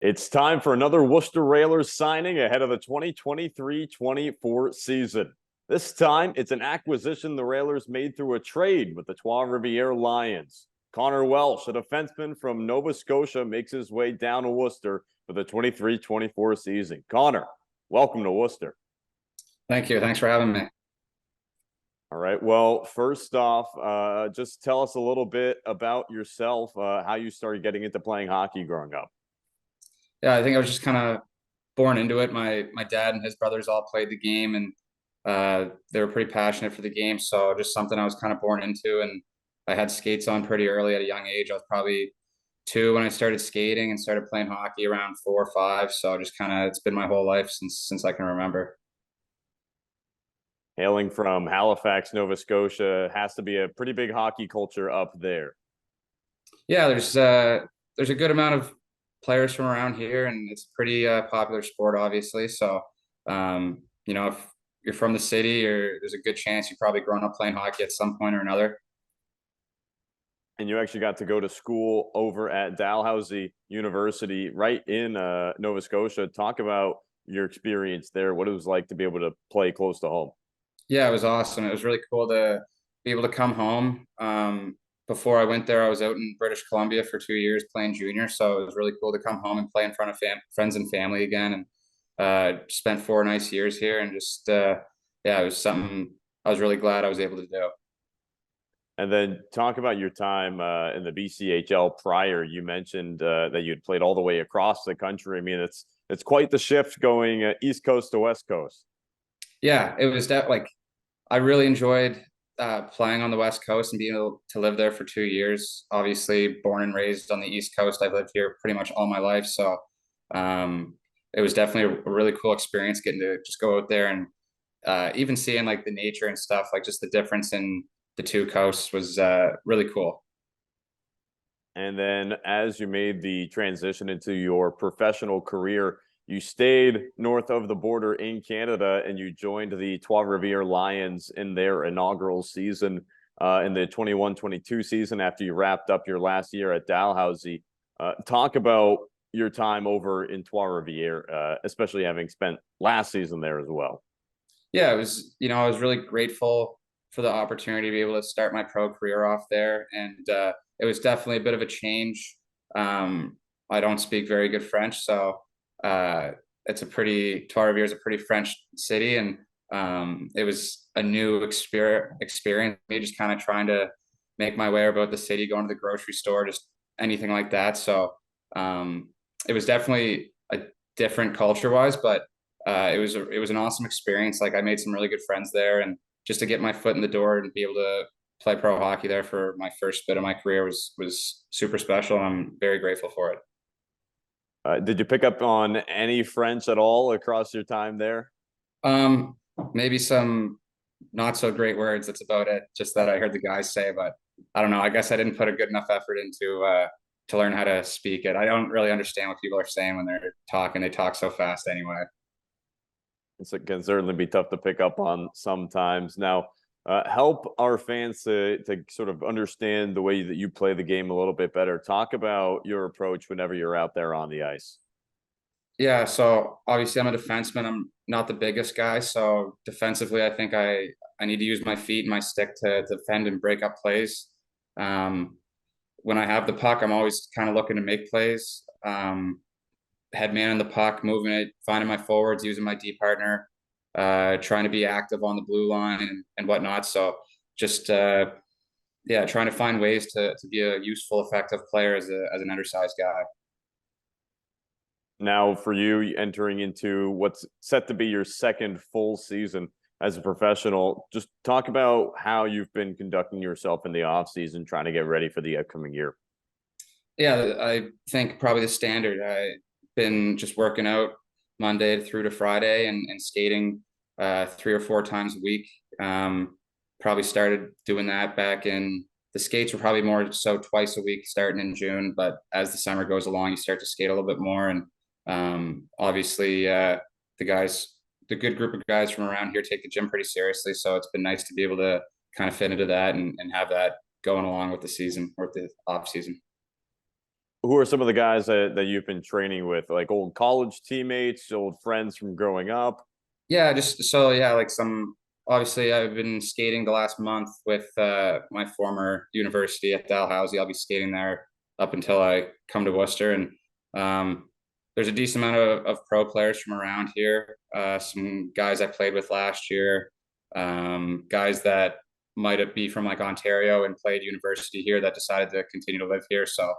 It's time for another Worcester Railers signing ahead of the 2023-24 season. This time, it's an acquisition the Railers made through a trade with the Trois-Rivières Lions. Connor Welsh, a defenseman from Nova Scotia, makes his way down to Worcester for the 23-24 season. Connor, welcome to Worcester. Thank you. Thanks for having me. All right. Well, first off, just tell us a little bit about yourself, how you started getting into playing hockey growing up. Yeah, I think I was just kind of born into it. My dad and his brothers all played the game, and they were pretty passionate for the game. So just something I was kind of born into. And I had skates on pretty early at a young age. I was probably 2 when I started skating and started playing hockey around 4 or 5. So just kind of it's been my whole life since I can remember. Hailing from Halifax, Nova Scotia, has to be a pretty big hockey culture up there. Yeah, there's a good amount of players from around here, and it's a pretty popular sport, obviously. So, if you're from the city, or there's a good chance you've probably grown up playing hockey at some point or another. And you actually got to go to school over at Dalhousie University right in Nova Scotia. Talk about your experience there, what it was like to be able to play close to home. Yeah, it was awesome. It was really cool to be able to come home. Before I went there, I was out in British Columbia for 2 years playing junior, so it was really cool to come home and play in front of friends and family again. And spent 4 nice years here, and just yeah, it was something I was really glad I was able to do. And then talk about your time in the BCHL prior. You mentioned that you'd played all the way across the country. I mean, it's quite the shift going East Coast to West Coast. Yeah, it was that like I really enjoyed playing on the West Coast and being able to live there for 2 years. Obviously, born and raised on the East Coast, I've lived here pretty much all my life. So um, it was definitely a really cool experience getting to just go out there and even seeing like the nature and stuff, like just the difference in the two coasts was really cool. And then as you made the transition into your professional career, you stayed north of the border in Canada and you joined the Trois-Rivières Lions in their inaugural season in the 21-22 season after you wrapped up your last year at Dalhousie. Talk about your time over in Trois-Rivières, especially having spent last season there as well. Yeah, it was, I was really grateful for the opportunity to be able to start my pro career off there. And it was definitely a bit of a change. I don't speak very good French, so uh, Trois-Rivières is a pretty French city. And it was a new experience, me just kind of trying to make my way about the city, going to the grocery store, just anything like that. So it was definitely a different culture wise, but it was an awesome experience. Like I made some really good friends there, and just to get my foot in the door and be able to play pro hockey there for my first bit of my career was super special, and I'm very grateful for it. Did you pick up on any French at all across your time there? Um, Maybe some not so great words. That's about it. Just that I heard the guys say, but I don't know. I guess I didn't put a good enough effort into to learn how to speak it. I don't really understand what people are saying when they're talking. They talk so fast anyway. It can certainly be tough to pick up on sometimes. Now, help our fans to sort of understand the way that you play the game a little bit better. Talk about your approach whenever you're out there on the ice. Yeah, so obviously I'm a defenseman. I'm not the biggest guy, so defensively, I think I need to use my feet and my stick to defend and break up plays. Um, when I have the puck, I'm always kind of looking to make plays. Head man on the puck, moving it, finding my forwards, using my D partner, trying to be active on the blue line and whatnot. So just yeah, trying to find ways to be a useful, effective player as an undersized guy. Now, for you entering into what's set to be your second full season as a professional, just talk about how you've been conducting yourself in the off season, trying to get ready for the upcoming year. Yeah, I think probably the standard. I've been just working out Monday through to Friday and skating 3 or 4 times a week. Probably started doing that back in the skates were probably more so twice a week starting in June, but as the summer goes along, you start to skate a little bit more. And obviously, the guys, the good group of guys from around here take the gym pretty seriously. So it's been nice to be able to kind of fit into that and have that going along with the season or the off season. Who are some of the guys that you've been training with? Like old college teammates, old friends from growing up? Yeah, just so yeah, like some obviously I've been skating the last month with my former university at Dalhousie. I'll be skating there up until I come to Worcester, and there's a decent amount of pro players from around here. Some guys I played with last year, guys that might be from like Ontario and played university here that decided to continue to live here. So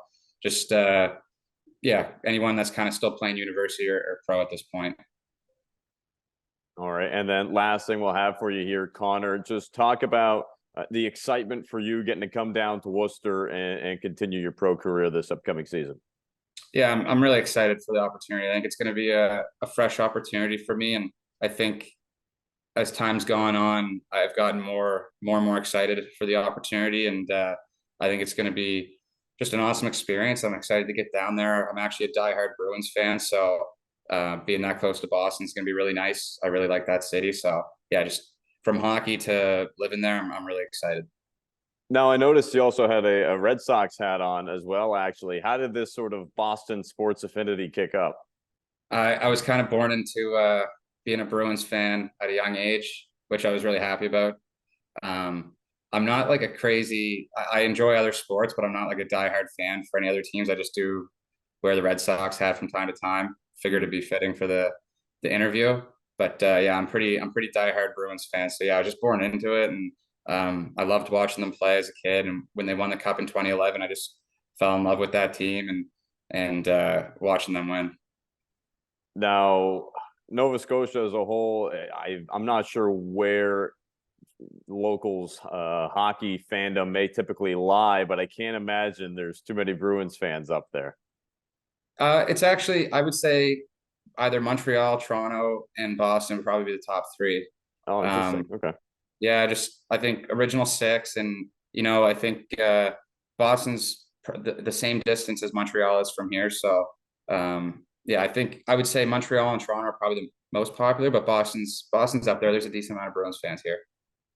just yeah, anyone that's kind of still playing university or pro at this point. All right. And then last thing we'll have for you here, Connor, just talk about the excitement for you getting to come down to Worcester and continue your pro career this upcoming season. Yeah, I'm really excited for the opportunity. I think it's going to be a fresh opportunity for me, and I think as time's gone on, I've gotten and more excited for the opportunity, and I think it's going to be just an awesome experience. I'm excited to get down there. I'm actually a diehard Bruins fan, so being that close to Boston is going to be really nice. I really like that city, so yeah, just from hockey to living there, I'm really excited. Now, I noticed you also had a Red Sox hat on as well, actually. How did this sort of Boston sports affinity kick up? I was kind of born into being a Bruins fan at a young age, which I was really happy about. Um, I'm not like a crazy. I enjoy other sports, but I'm not like a diehard fan for any other teams. I just do wear the Red Sox hat from time to time. Figured it'd be fitting for the interview. But yeah, I'm pretty diehard Bruins fan. So yeah, I was just born into it, and I loved watching them play as a kid. And when they won the cup in 2011, I just fell in love with that team and watching them win. Now, Nova Scotia as a whole, I'm not sure where locals hockey fandom may typically lie, but I can't imagine there's too many Bruins fans up there. It's actually, I would say, either Montreal, Toronto, and Boston would probably be the top three. Oh, interesting. Um, Okay. yeah, just I think original six, and I think Boston's the same distance as Montreal is from here. So yeah, I think I would say Montreal and Toronto are probably the most popular, but Boston's up there. There's a decent amount of Bruins fans here.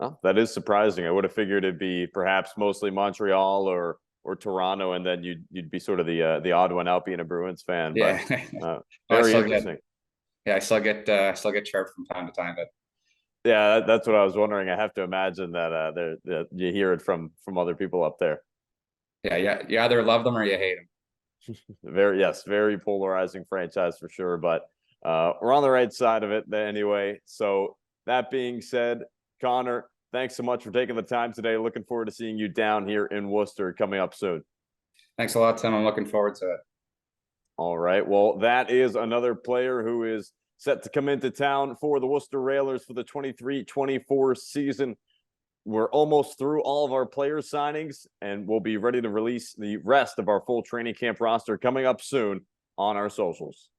Oh, that is surprising. I would have figured it'd be perhaps mostly Montreal or Toronto, and then you'd be sort of the odd one out being a Bruins fan. But Yeah, I very still get interesting. yeah, I still get chirped from time to time, but Yeah, that's what I was wondering. I have to imagine that that you hear it from other people up there. yeah, you either love them or you hate them. Very yes, very polarizing franchise for sure. But we're on the right side of it anyway. So that being said, Connor, thanks so much for taking the time today. Looking forward to seeing you down here in Worcester coming up soon. Thanks a lot, Tim. I'm looking forward to it. All right. Well, that is another player who is set to come into town for the Worcester Railers for the 23-24 season. We're almost through all of our player signings, and we'll be ready to release the rest of our full training camp roster coming up soon on our socials.